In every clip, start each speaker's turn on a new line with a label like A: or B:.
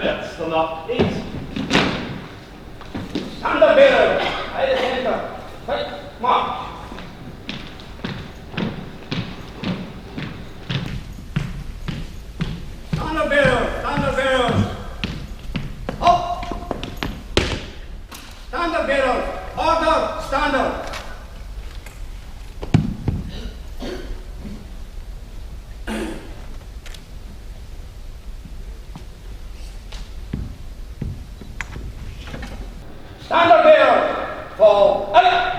A: Cadets, stand up, please. Stand up, bearer. Right at center. Right, march. Stand up, bearer. Stand up, bearer. Up. Stand up, bearer. Order. Stand up. Stand up there for out.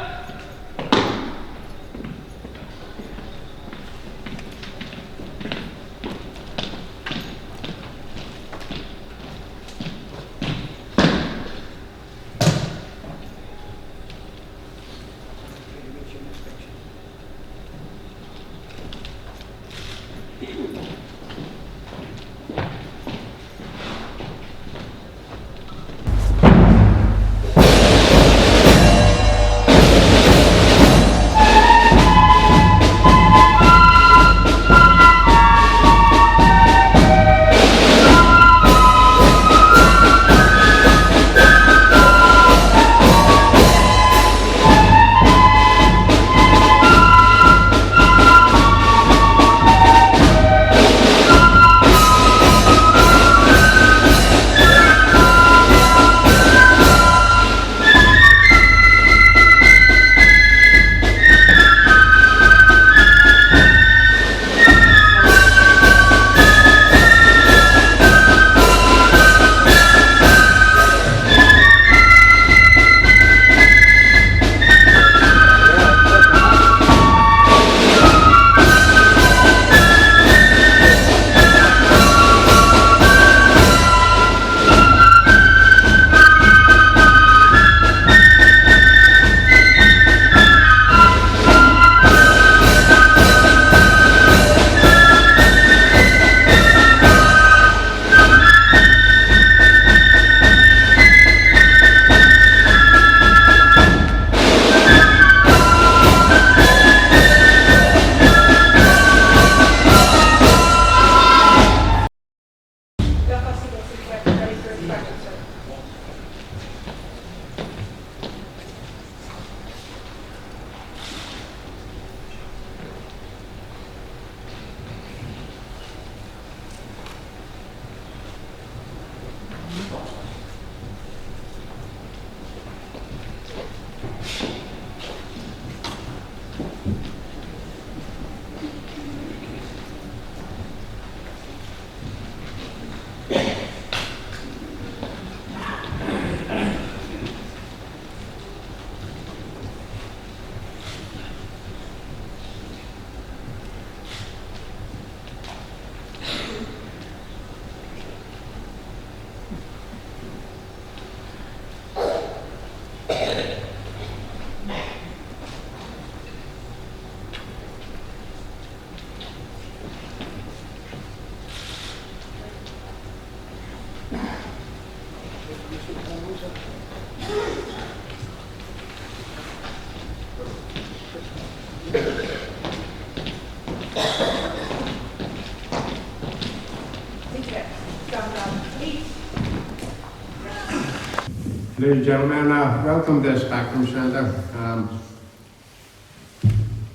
B: Ladies and gentlemen, welcome to Spectrum Centre.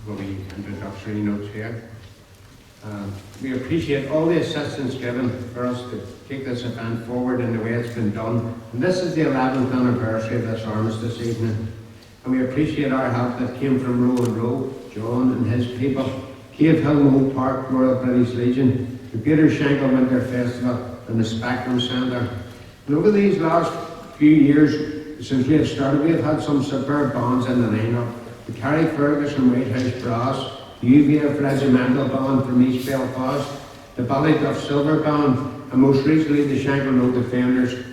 B: Will be introductory notes here. We appreciate all the assistance given for us to take this event forward in the way it's been done. And this is the 11th anniversary of this armistice evening. And we appreciate our help that came from Row and Row, John and his people, Cavehill, Oldpark, Royal British Legion, the Greater Shankill Winter Festival and the Spectrum Centre. And over these last few years, since we have started, we have had some superb bands in the lineup. The Carrickfergus and White House Brass, the UVF Regimental Band from East Belfast, the Ballyduff Silver Band, and most recently the Shankill Road Defenders.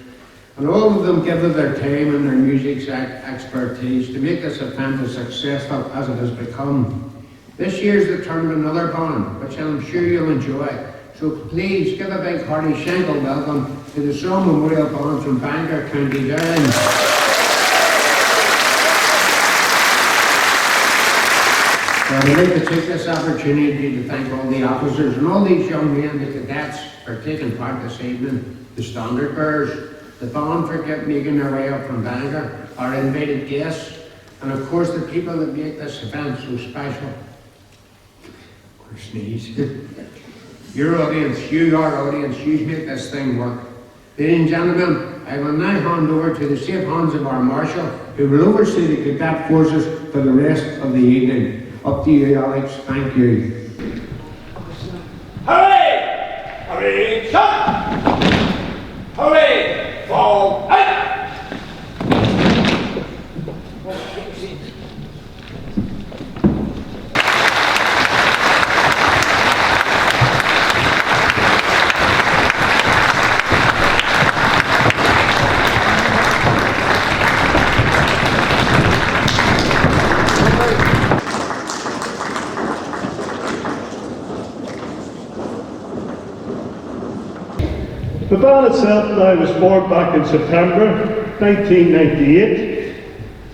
B: And all of them give of their time and their music's expertise to make this event as successful as it has become. This year's the turn of another band, which I'm sure you'll enjoy. So please give a big hearty Shankill welcome to the Somme Memorial Band from Bangor, County Down. So I'd like to take this opportunity to thank all the officers and all these young men, the cadets, for taking part this evening, the standard bearers, the band for making their way up from Bangor, our invited guests, and of course the people that make this event so special. Or sneeze. Your audience, you make this thing work. Ladies and gentlemen, I will now hand over to the safe hands of our Marshal, who will oversee the cadet forces for the rest of the evening. Up to you, Alex. Thank you.
A: Hooray! Hooray! Shot! Hooray! Fall! Out!
C: The band itself now was formed back in September 1998,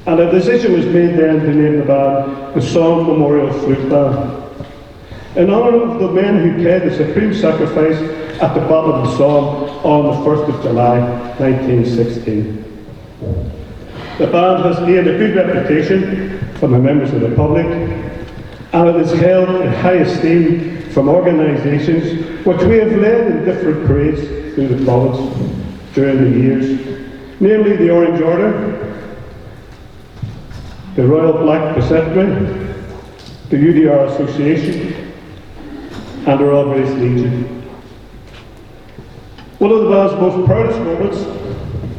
C: and a decision was made then to name the band the Somme Memorial Flute Band, in honour of the men who paid the supreme sacrifice at the Battle of the Somme on the 1st of July 1916. The band has gained a good reputation from the members of the public, and it is held in high esteem from organisations which we have led in different parades through the province during the years, namely the Orange Order, the Royal Black Preceptory, the UDR Association, and the Royal British Legion. One of the band's most proudest moments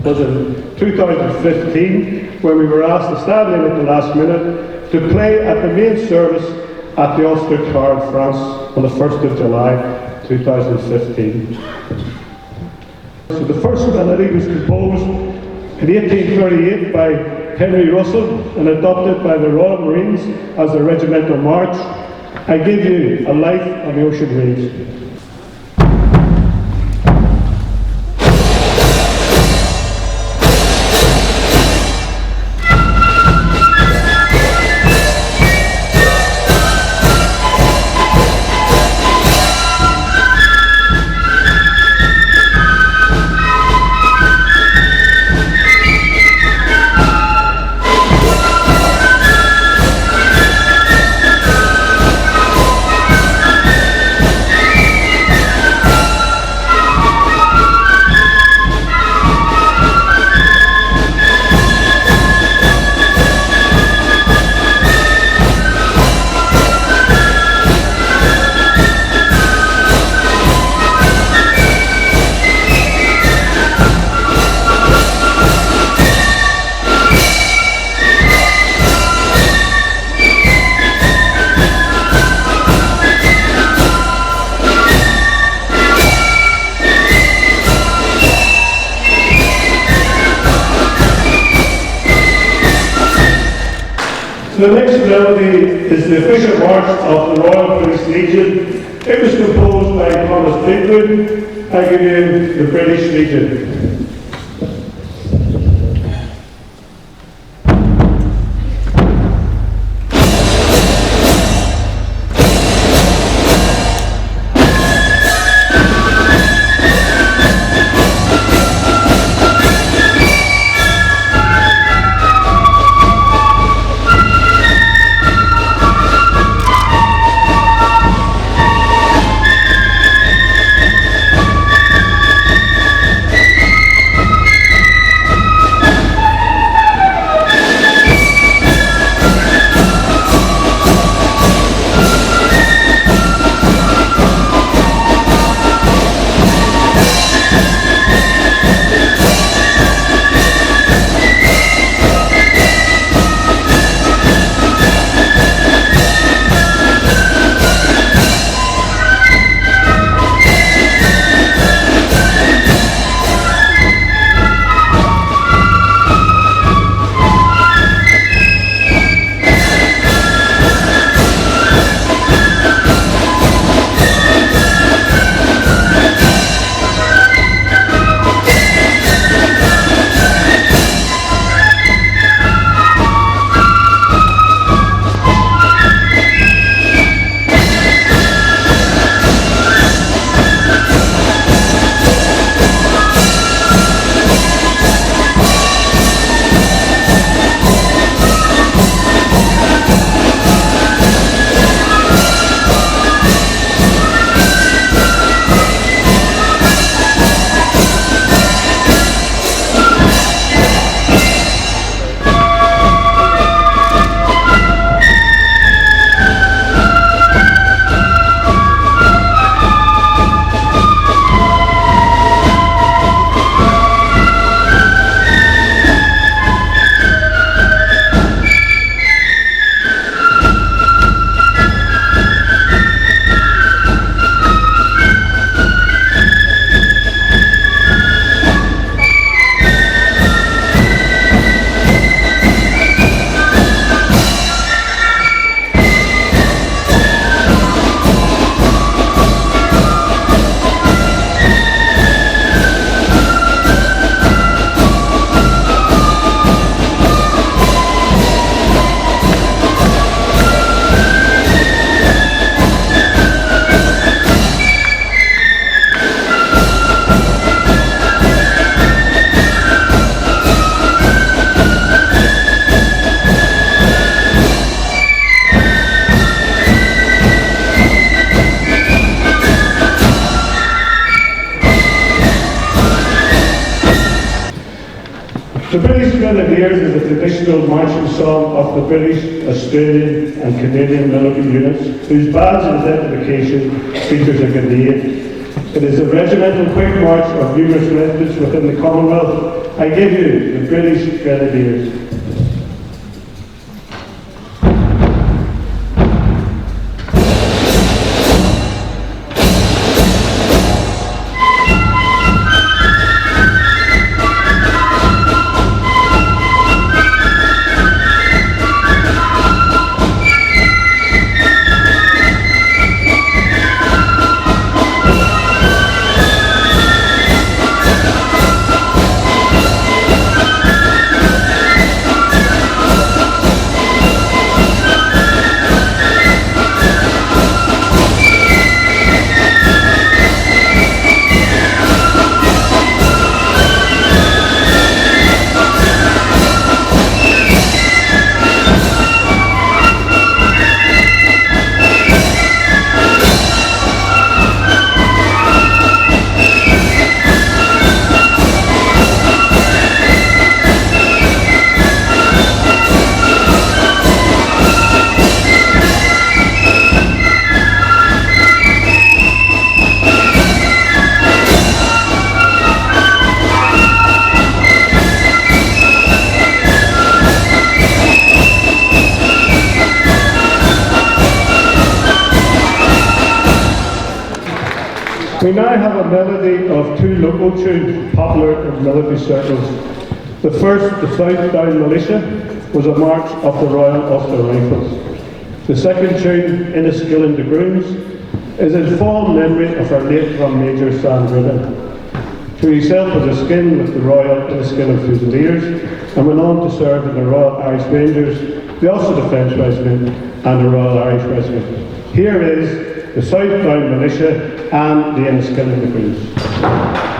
C: was in 2015, when we were asked to stand in at the last minute to play at the main service at the Ulster Tower in France on the 1st of July 2015. So the first melody was composed in 1838 by Henry Russell and adopted by the Royal Marines as the regimental march. I give you A Life on the Ocean Waves. The next melody is the official march of the Royal British Legion. It was composed by Thomas Bigwood. I give you the British Legion. The British Grenadiers is a traditional marching song of the British, Australian and Canadian military units whose badge identification features a grenade. It is a regimental quick march of numerous regiments within the Commonwealth. I give you the British Grenadiers. We now have a melody of two local tunes popular in military circles. The first, the South Down Militia, was a march of the Royal Ulster Rifles. The second tune, Inniskillen the Grooms, is in fond memory of our late Drum Major Sam Ridden, who himself was a skin with the Royal Inniskillen Fusiliers and went on to serve in the Royal Irish Rangers, the Ulster Defence Regiment and the Royal Irish Regiment. Here is the South Down Militia and the Inniskillen the Grooms.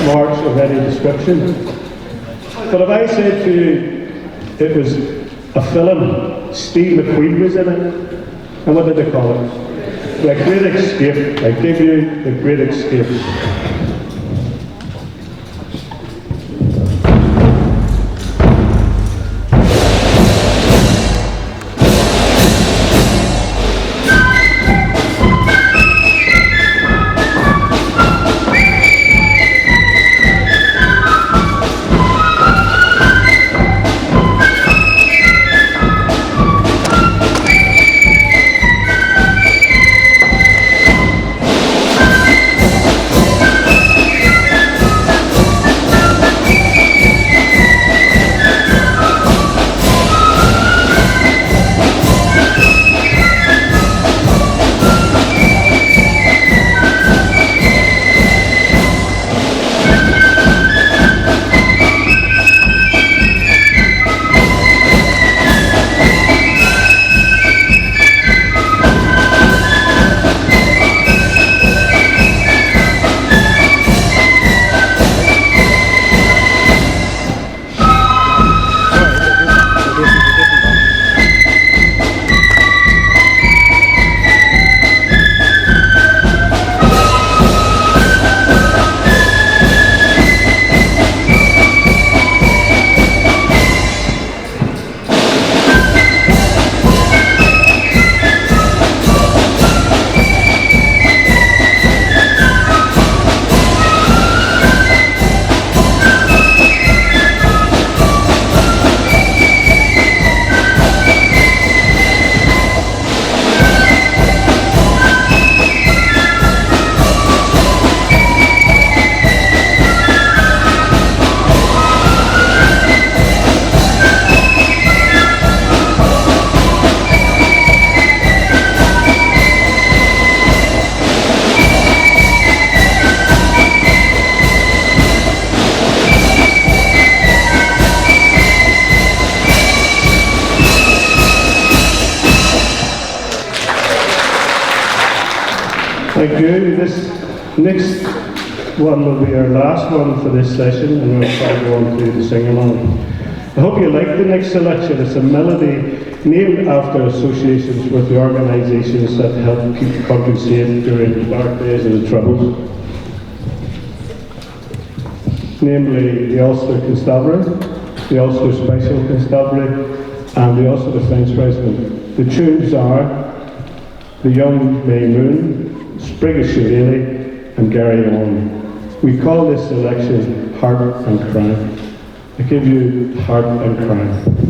C: March of any description. But if I said to you it was a film, Steve McQueen was in it, and what did they call it? The Great Escape. I give you The Great Escape. Thank you. This next one will be our last one for this session, and we'll probably go on to the sing-along. I hope you like the next selection. It's a melody named after associations with the organisations that help keep the country safe during the dark days and the troubles. Namely, the Ulster Constabulary, the Ulster Special Constabulary, and the Ulster Defence Regiment. The tunes are The Young May Moon, Sprig of Shillelagh, and Gary On. We call this selection Heart and Crime. I give you Heart and Crime.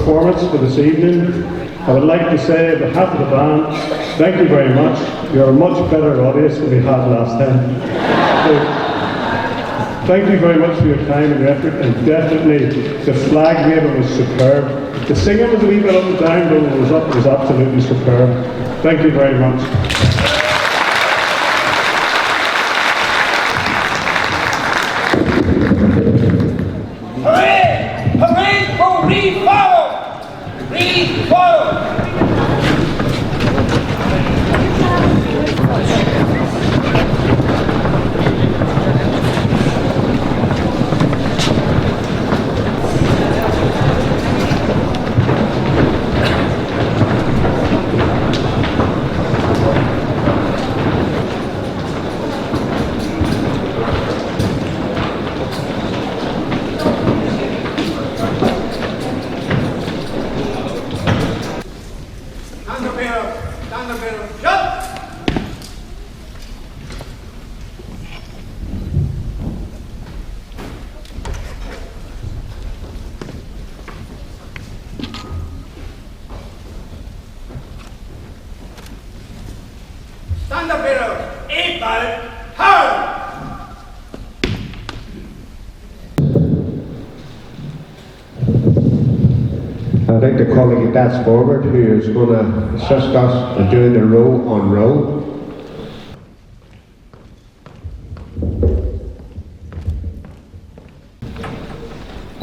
C: performance for this evening. I would like to say on behalf of the band, thank you very much. You're a much better audience than we had last time. So, thank you very much for your time and effort, and definitely the flag waving was superb. The singing was a wee bit up and down, but when it was up, it was absolutely superb. Thank you very much.
A: Hooray! Hooray for Rev Colin! Rev Colin!
B: I'd like to call the Cadets forward, who is going to assist us in doing the row on row.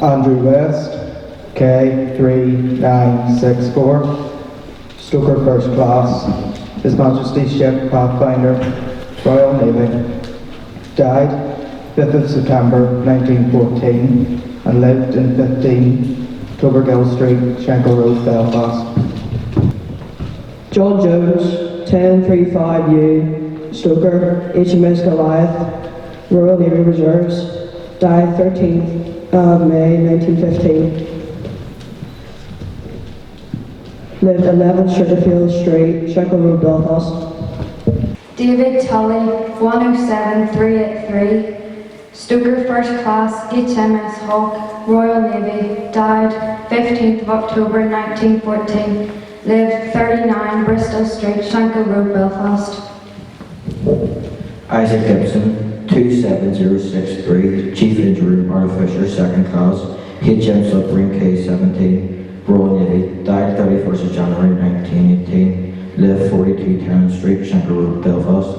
D: Andrew West, K3964, Stoker First Class, His Majesty's Ship Pathfinder, Royal Navy, died 5th of September 1914 and lived in 15 Clovergill Street, Shankill Road, Belfast.
E: John Jones, 1035U, Stoker, HMS Goliath, Royal Navy Reserves, died 13th of May 1915. Lived 11 Sugarfield Street, Shankill Road, Belfast.
F: David Tully, 107383, Stoker First Class, HMS Hawk, Royal Navy, died 15th of October 1914, lived 39 Bristol Street, Shankill Road, Belfast.
G: Isaac Gibson, 27063, Chief Engineer Artificer, 2nd Class, HM Submarine K-17, Royal Navy, died 31st of January 1918, lived 42 Terran Street, Shankill Road, Belfast.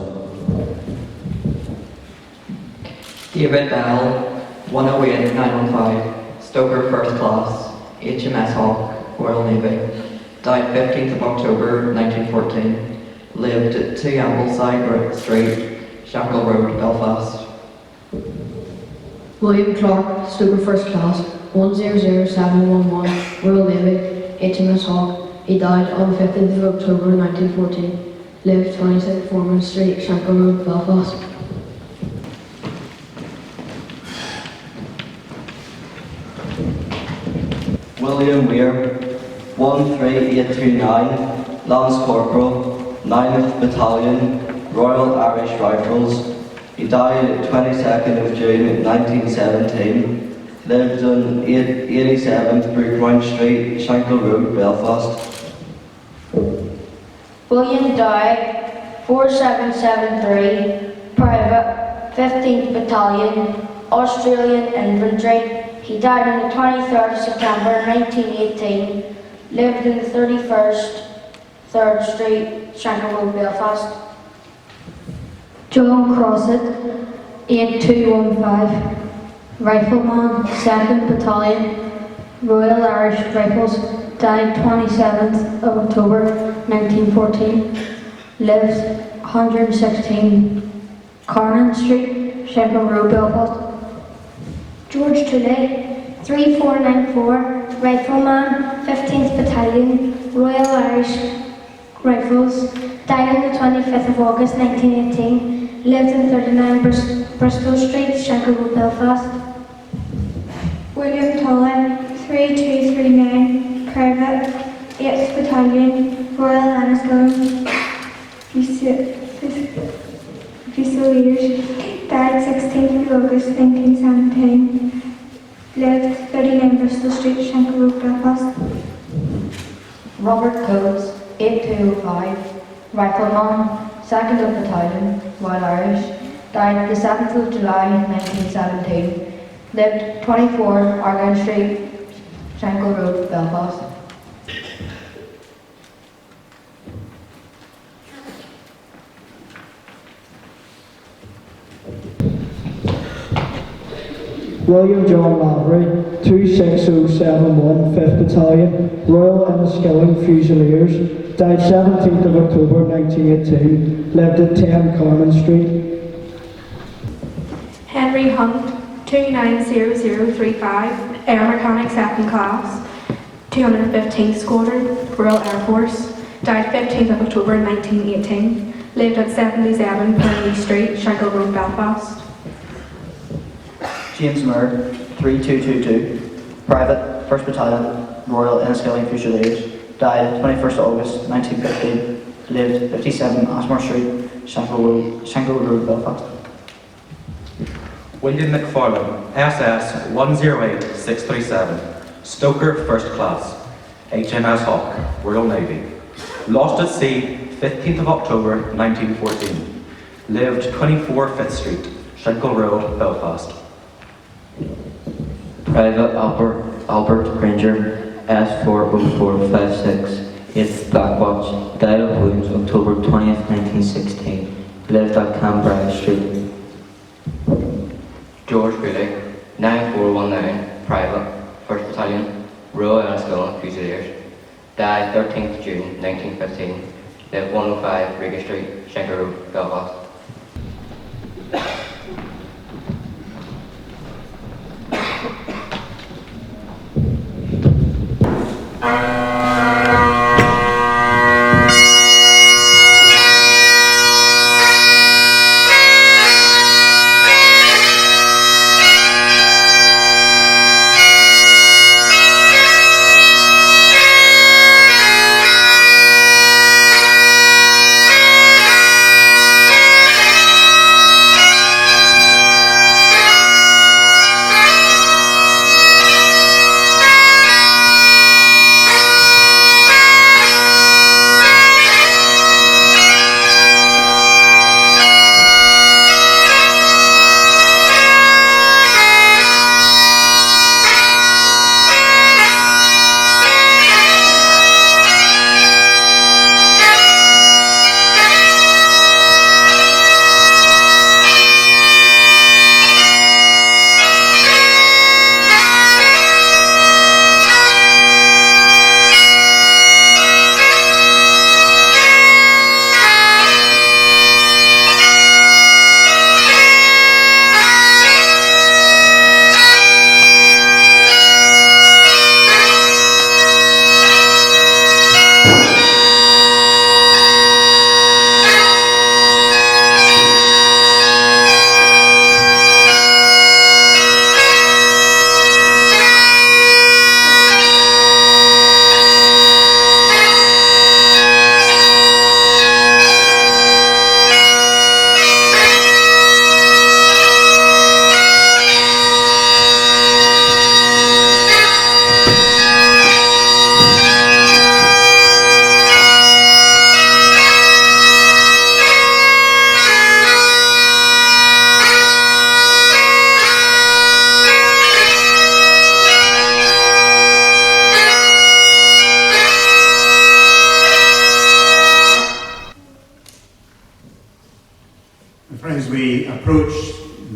H: David Bell, 108915, Stoker First Class, HMS Hawk, Royal Navy, died 15th of October 1914, lived at 2 Ambleside Street, Shankill Road, Belfast.
I: William Clark, Stoker First Class, 100711, Royal Navy, HMS Hawk. He died on the 15th of October 1914, lived 26 Foreman Street, Shankill Road, Belfast.
G: William Weir, 13829, Lance Corporal, 9th Battalion, Royal Irish Rifles. He died 22nd of June 1917, lived on 87th Brookground Street, Shankill Road, Belfast.
F: William Dow, 4773, Private, 15th Battalion, Australian Infantry. He died on the 23rd of September 1918, lived in the 31st 3rd Street, Shankill Road, Belfast.
I: John Crossett, 8215, Rifleman, 2nd Battalion, Royal Irish Rifles, died 27th of October 1914, lived 116 Carnan Street, Shankill Road, Belfast.
F: George Tooley, 3494, Rifleman, 15th Battalion, Royal Irish Rifles, died on the 25th of August 1918, lived in 39 Bristol Street, Shankill Road, Belfast.
J: William Tully, 3239, Private, 8th Battalion, Royal Enniskillen, Fusiliers, died 16th of August 1917, lived 39 Bristol Street, Shankill Road, Belfast.
I: Robert Coates, 8205, Rifleman, 2nd of Battalion, Royal Irish, died the 7th of July 1917, lived 24 Argyle Street, Shankill Road, Belfast.
E: William John Lavery, 26071, 5th Battalion, Royal Enniskillen Fusiliers, died 17th of October 1918, lived at 10 Carmen Street.
K: Henry Hunt, 290035, Air Mechanic 2nd Class, 215th Squadron, Royal Air Force, died 15th of October 1918, lived at 77 Penny Street, Shankill Road, Belfast.
L: James Mirror, 3222, Private, 1st Battalion, Royal Enniskillen Fusiliers, died 21st August 1915, lived 57 Ashmore Street, Shankill Road, Belfast.
M: William McFarlane, SS 108637, Stoker 1st Class, HMS Hawk, Royal Navy. Lost at sea 15th of October 1914, lived 24 5th Street, Shankill Road, Belfast.
N: Private Albert Granger, S40456, 8th Black Watch, died of wounds October 20th, 1916, lived at Canberra Street.
O: George Greeley, 9419, Private, 1st Battalion, Royal Enniskillen Fusiliers, died 13th June 1915, lived 105 Brigade Street, Shankill Road, Belfast.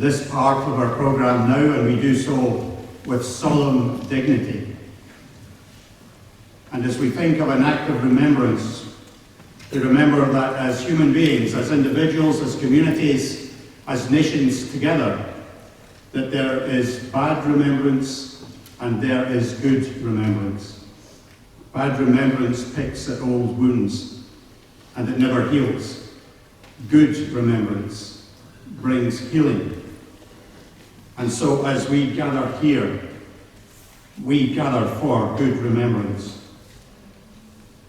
A: this part of our programme now, and we do so with solemn dignity. And as we think of an act of remembrance, to remember that as human beings, as individuals, as communities, as nations together, that there is bad remembrance and there is good remembrance. Bad remembrance picks at old wounds and it never heals. Good remembrance brings healing. And so as we gather here, we gather for good remembrance.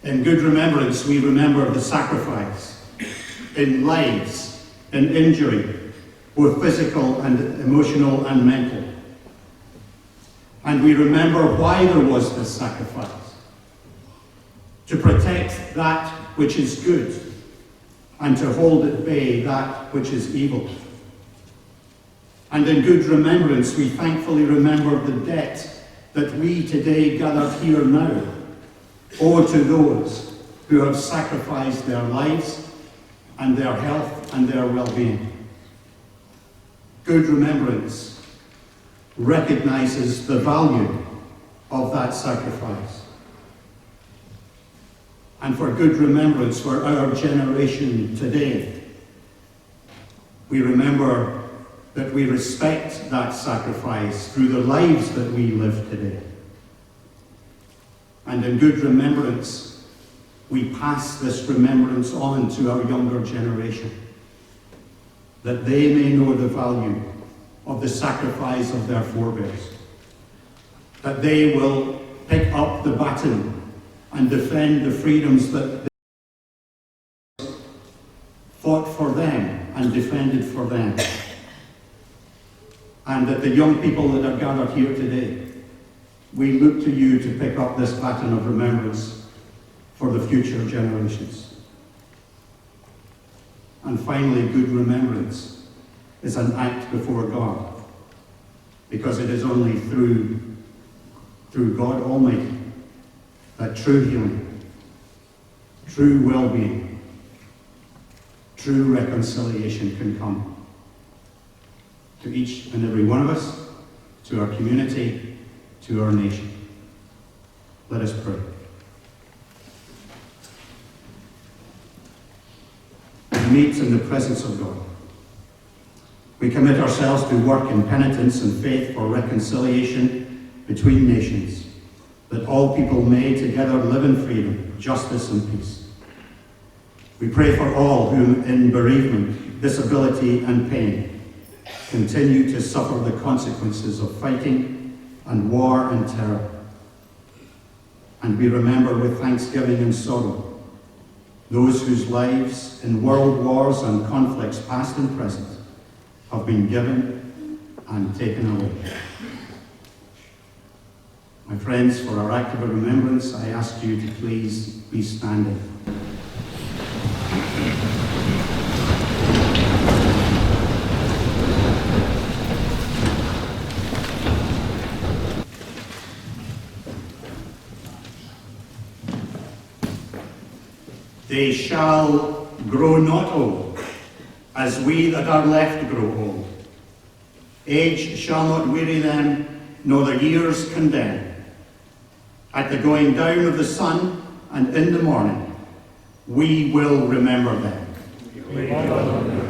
A: In good remembrance, we remember the sacrifice in lives, in injury, both physical and emotional and mental. And we remember why there was this sacrifice. to protect that which is good, and to hold at bay that which is evil. And in good remembrance, we thankfully remember the debt that we today gathered here now owe to those who have sacrificed their lives and their health and their well-being. Good remembrance recognizes the value of that sacrifice. And for good remembrance for our generation today, we remember that we respect that sacrifice through the lives that we live today. And in good remembrance, we pass this remembrance on to our younger generation, that they may know the value of the sacrifice of their forebears, that they will pick up the baton and defend the freedoms that they fought for them and defended for them. And that the young people that are gathered here today, we look to you to pick up this baton of remembrance for the future generations. And finally, good remembrance is an act before God, because it is only through God Almighty that true healing, true well-being, true reconciliation can come to each and every one of us, to our community, to our nation. Let us pray. We meet in the presence of God. We commit ourselves to work in penitence and faith for reconciliation between nations, that all people may together live in freedom, justice and peace. We pray for all whom in bereavement, disability and pain continue to suffer the consequences of fighting and war and terror. And we remember with thanksgiving and sorrow those whose lives in world wars and conflicts past and present have been given and taken away. My friends, for our act of remembrance, I ask you to please be standing. They shall grow not old, as we that are left grow old. Age shall not weary them, nor the years condemn. At the going down of the sun and in the morning, we will remember them. We will remember them.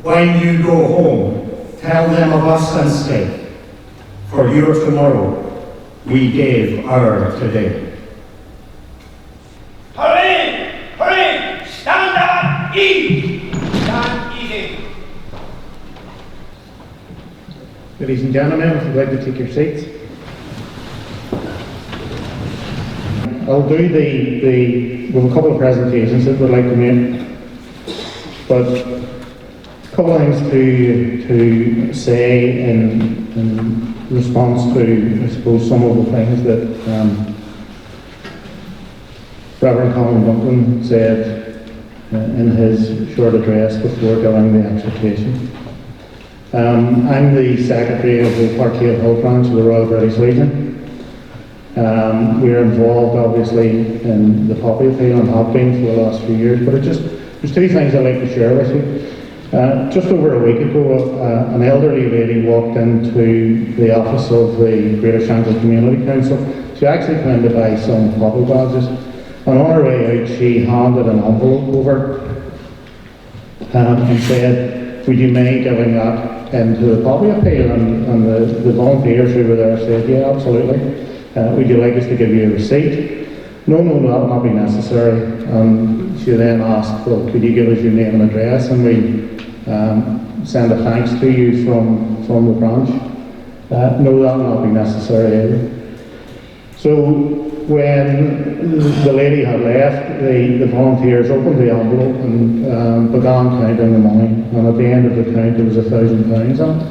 A: When you go home, tell them of us instead. For your tomorrow, we gave our today.
P: Hurry! Hurry! Stand up! Eat! Stand easy.
C: Ladies and gentlemen, if you'd like to take your seats. I'll do we have a couple of presentations that we'd like to make, but a couple of things to say in response to, I suppose, some of the things that Rev Colin Duncan said in his short address before giving the exhortation. I'm the secretary of the Cavehill branch of the Royal British Legion. We're involved, obviously, in the poppy appeal and have been for the last few years, but there's two things I'd like to share with you. Just over a week ago, an elderly lady walked into the office of the Greater Shankill Community Council. She actually came to buy some poppy badges, and on her way out she handed an envelope over and said, "Would you mind giving that into the poppy appeal?" And the volunteers who were there said, "Yeah, absolutely. Would you like us to give you a receipt?" No, that will not be necessary. She then asked, "Well, could you give us your name and address, and we send a thanks to you from the branch?" No, that will not be necessary either. So when the lady had left, the volunteers opened the envelope and began counting the money, and at the end of the count there was £1,000 on it.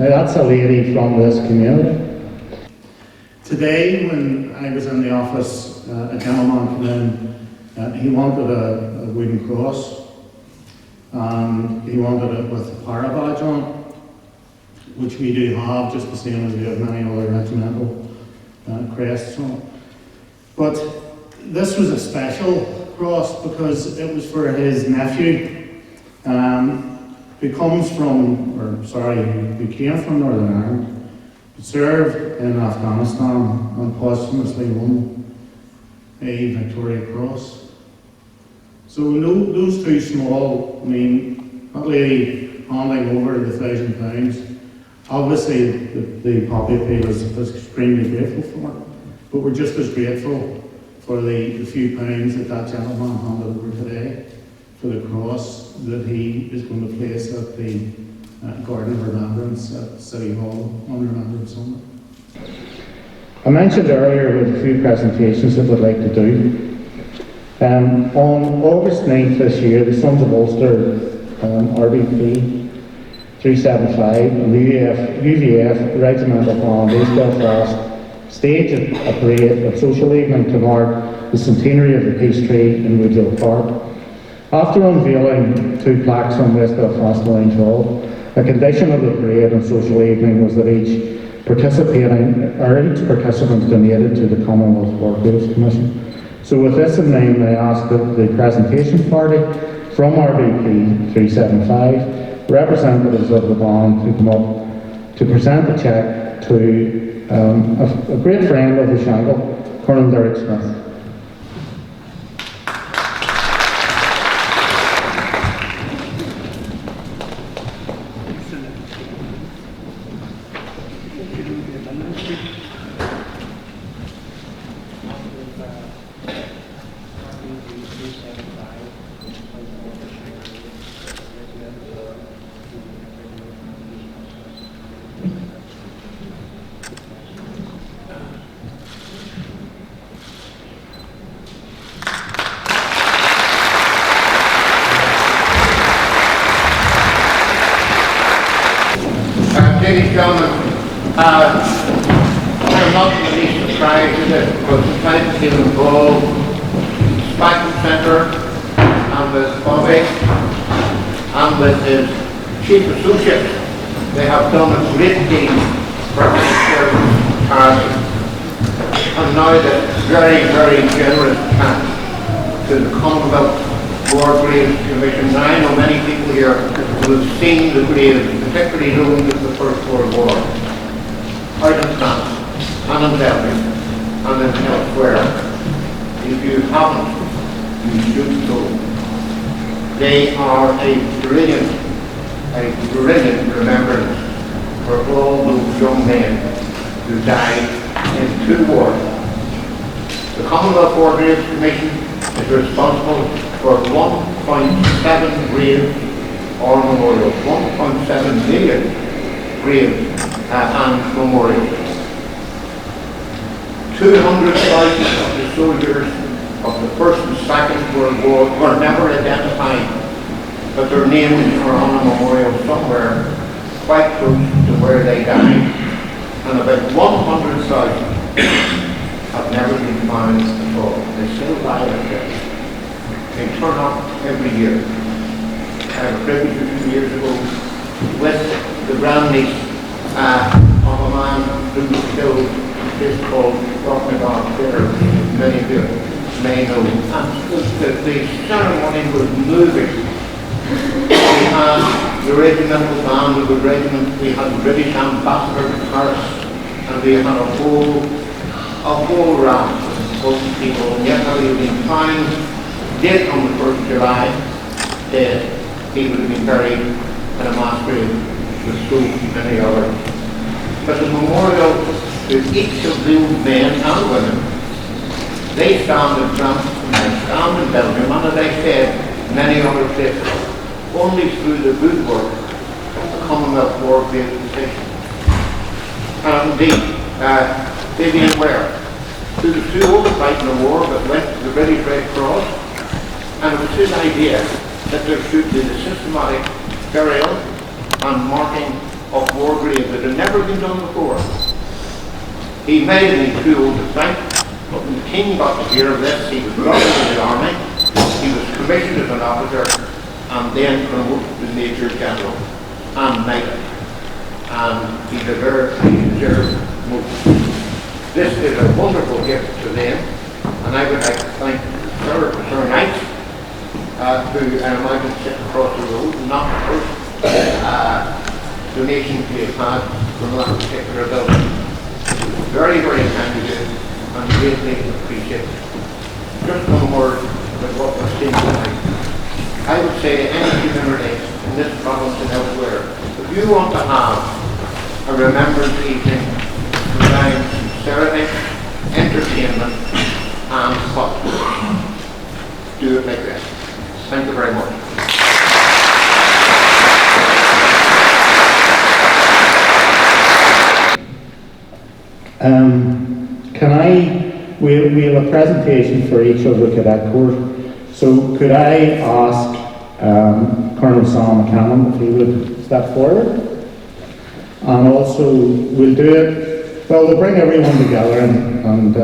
C: Now that's a lady from this community. Today, when I was in the office, a gentleman came in. He wanted a wooden cross, and he wanted it with a para badge on it, which we do have, just the same as we have many other regimental crests on it. But this was a special cross because it was for his nephew, who comes from, who came from Northern Ireland. Served in Afghanistan and posthumously won a Victoria Cross. So those two small, that lady handing over the £1,000, obviously the poppy appeal is extremely grateful for, but we're just as grateful for the few pounds that gentleman handed over today for the cross that he is going to place at the Garden of Remembrance at City Hall on Remembrance Sunday. I mentioned earlier with a few presentations that we'd like to do. On August 9th this year, the Sons of Ulster RBP 375 and the UVF Regimental Band East Belfast staged a parade of social evening to mark the centenary of the Peace Tree in Oldpark. After unveiling 2 plaques on West Belfast Lounge Hall, a condition of the parade and social evening was that each participant donated to the Commonwealth War Graves Commission. So with this in mind, I ask that the presentation party from RBP 375, representatives of the band, to come up to present the cheque to a great friend of the Shankill, Colonel Derek Smith.
B: Ladies and gentlemen, I'm not in the least surprised at it, because tonight has been involved Spectrum Centre and with Bobby and with his chief associate. They have done a great deal for the service charity. And now the very, very generous thanks to the Commonwealth War Graves Commission. Now I know many people here who have seen the graves, particularly those of the First World War, out in France and in Belgium and in elsewhere. If you haven't, you should go. They are a brilliant a brilliant remembrance for all those young men who died in 2 wars. The Commonwealth War Graves Commission is responsible for 1.7 graves or memorials, 1.7 million graves and memorials. 200,000 of the soldiers of the First and Second World War were never identified, but their names are on a memorial somewhere quite close to where they died, and about 100,000 have never been found at all. They still lie out there. They turn up every year. I had a privilege a few years ago with the grandniece of a man who was killed in a place called Rocknagar Theatre, many of you may know. And the ceremony was moving. We had the regimental band of the regiment, we had the British ambassador to Paris, and we had a whole raft of people, and yet had he been found dead on the 1st of July, dead, he would have been buried in a mass grave with so many others. But the memorial to each of those men and women, they stand in France and they stand in Belgium, and as I said, many other places, only through the good work of the Commonwealth War Graves Commission. And indeed, Vivian Ware, who was too old to fight in the war but went to the British Red Cross, and it was his idea that there should be the systematic burial and marking of war graves that had never been done before. He made me too old to fight, but when the King got to hear of this, he was brought into the army, he was commissioned as an officer, and then promoted to Major General and Knighted. And he deserved most. This is a wonderful gift to them, and I would like to thank Sir Knight, who I imagine sitting across the road, not the first donation we have had from that particular building. It was very, very kind of you, and greatly appreciated. Just one word about what we're seeing tonight. I would say to any community in this province and elsewhere, if you want to have a remembrance evening around sincerity, entertainment, and fun, do it like this. Thank you very much.
Q: We'll have a presentation for each of the cadet corps. So could I ask Colonel Sam McCannon if he would step forward? And also we'll do it, well, we'll bring everyone together and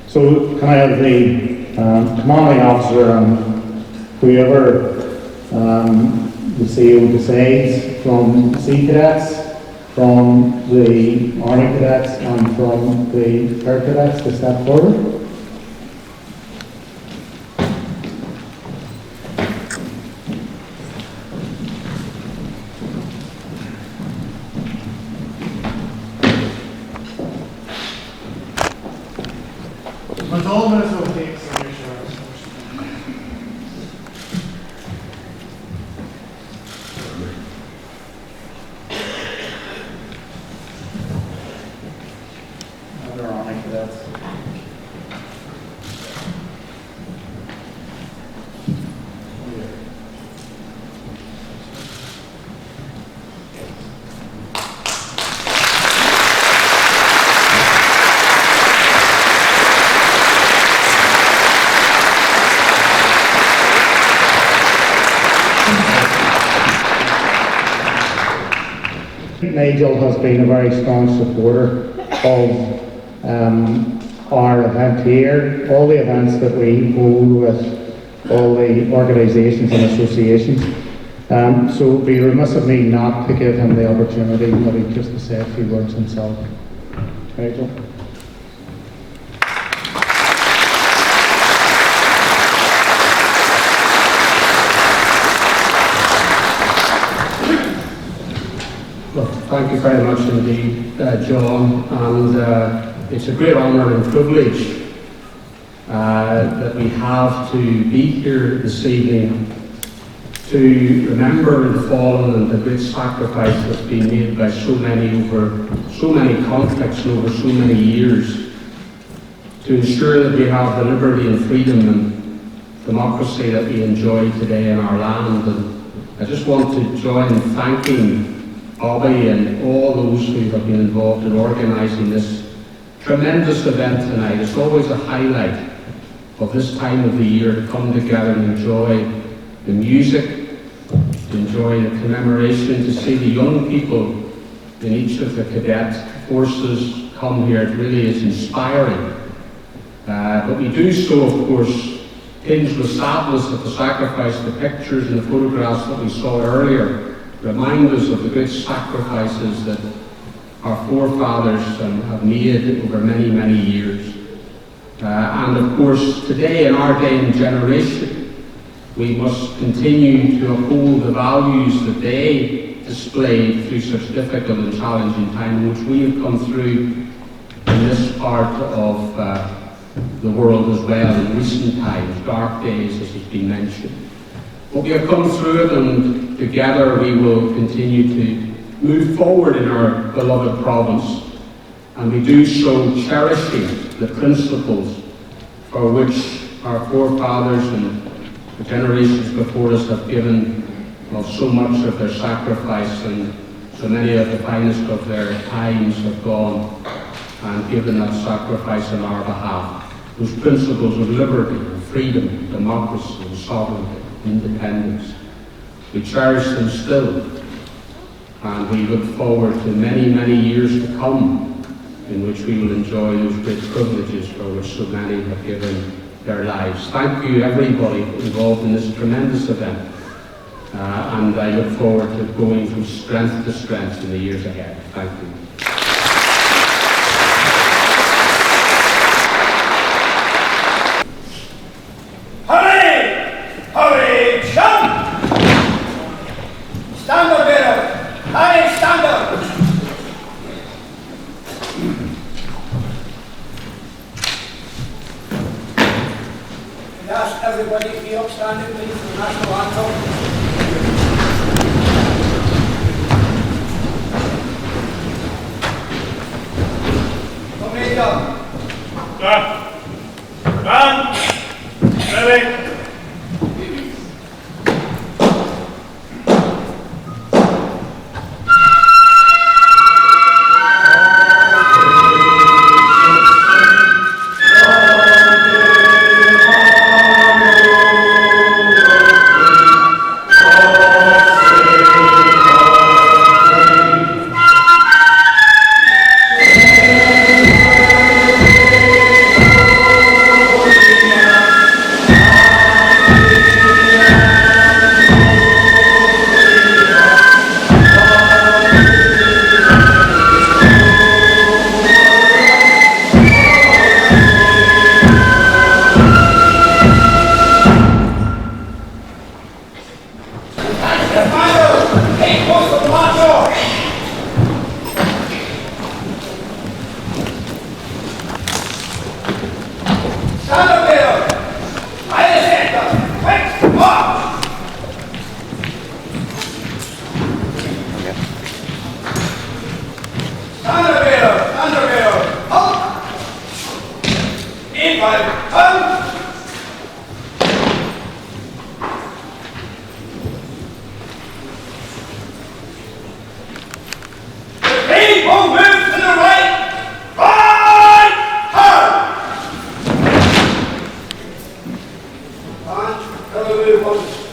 Q: so can I have the commanding officer and whoever the CEO decides from Sea Cadets, from the Army Cadets and from the Air Cadets to step forward.
R: With all minutes will take some your shirts.
Q: Other Army Cadets. Nigel has been a very strong supporter of our event here, all the events that we hold with all the organisations and associations. So it would be remiss of me not to give him the opportunity, maybe just to say a few words himself. Nigel.
S: Thank you very much indeed, John, and it's a great honour and privilege that we have to be here this evening to remember the fallen and the great sacrifice that's been made by so many over so many conflicts and over so many years to ensure that we have the liberty and freedom and democracy that we enjoy today in our land. And I just want to join in thanking Bobby and all those who have been involved in organising this tremendous event tonight. It's always a highlight of this time of the year to come together and enjoy the music, to enjoy the commemoration, to see the young people in each of the cadet forces come here. It really is inspiring. But we do so, of course, tinged with sadness at the sacrifice. The pictures and the photographs that we saw earlier remind us of the great sacrifices that our forefathers have made over many, many years. And of course, today, in our day and generation, we must continue to uphold the values that they displayed through such difficult and challenging time, which we have come through in this part of the world as well in recent times, dark days as has been mentioned. But we have come through it, and together we will continue to move forward in our beloved province, and we do so cherishing the principles for which our forefathers and the generations before us have given so much of their sacrifice, and so many of the finest of their times have gone and given that sacrifice on our behalf. Those principles of liberty and freedom, democracy and sovereignty, independence. We cherish them still, and we look forward to many, many years to come in which we will enjoy those great privileges for which so many have given their lives. Thank you everybody involved in this tremendous event, and I look forward to going from strength to strength in the years ahead. Thank you.
P: Hurry! Hurry! Jump! Stand up, bearer! Hurry, stand up! Can I ask everybody to be upstanding, please, for the national anthem? Come here, John. Ready? Hallelujah.